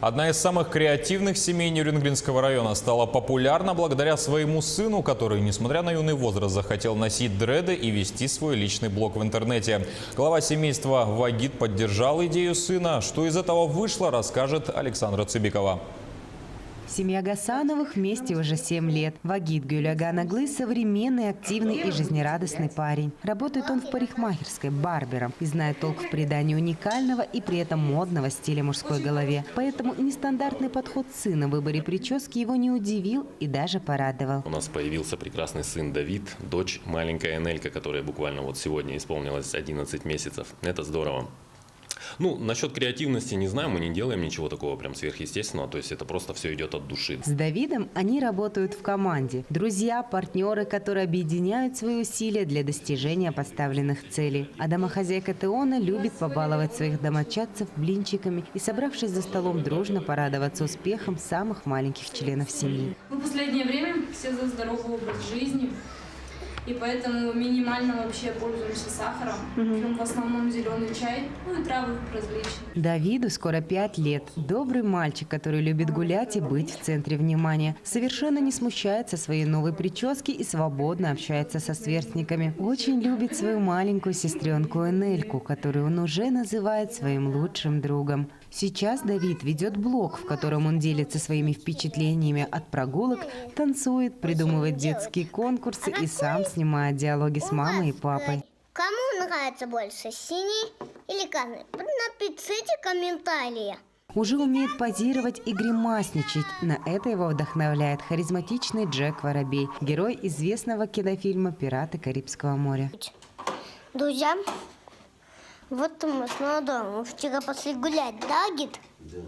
Одна из самых креативных семей Нерюнгринского района стала популярна благодаря своему сыну, который, несмотря на юный возраст, захотел носить дреды и вести свой личный блог в интернете. Глава семейства Вагит поддержал идею сына. Что из этого вышло, расскажет Александра Цыбикова. Семья Гасановых вместе уже 7 лет. Вагит Гюляганаглы – современный, активный и жизнерадостный парень. Работает он в парикмахерской, барбером, и знает толк в придании уникального и при этом модного стиля мужской голове. Поэтому нестандартный подход сына в выборе прически его не удивил и даже порадовал. У нас появился прекрасный сын Давид, дочь маленькая Энелька, которая буквально вот сегодня исполнилось 11 месяцев. Это здорово. Ну, насчет креативности не знаю, мы не делаем ничего такого прям сверхъестественного, то есть это просто все идет от души. С Давидом они работают в команде. Друзья, партнеры, которые объединяют свои усилия для достижения поставленных целей. А домохозяйка Теона любит побаловать своих домочадцев блинчиками и, собравшись за столом, дружно порадоваться успехам самых маленьких членов семьи. В последнее время все за здоровый образ жизни. И поэтому минимально вообще пользуемся сахаром. Пьем в основном зеленый чай, ну и травы различные. Давиду скоро 5 лет. Добрый мальчик, который любит гулять и быть в центре внимания. Совершенно не смущается своей новой прически и свободно общается со сверстниками. Очень любит свою маленькую сестренку Энельку, которую он уже называет своим лучшим другом. Сейчас Давид ведет блог, в котором он делится своими впечатлениями от прогулок, танцует, придумывает детские конкурсы и сам снимает диалоги с мамой и папой. Кому нравится больше, синий или красный? Напишите комментарии. Уже умеет позировать и гримасничать. На это его вдохновляет харизматичный Джек Воробей, герой известного кинофильма «Пираты Карибского моря». Друзья, вот мы снова дома. Мы вчера пошли гулять, да, Гид? Да.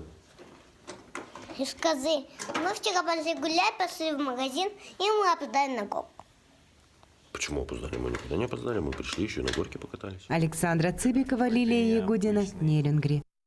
И скажи, мы вчера пошли гулять, пошли в магазин, и мы опоздали на горку. Почему опоздали? Мы никуда не опоздали, мы пришли еще и на горке покатались. Александра Цыбикова, Лилия Ягудина, Нерюнгри.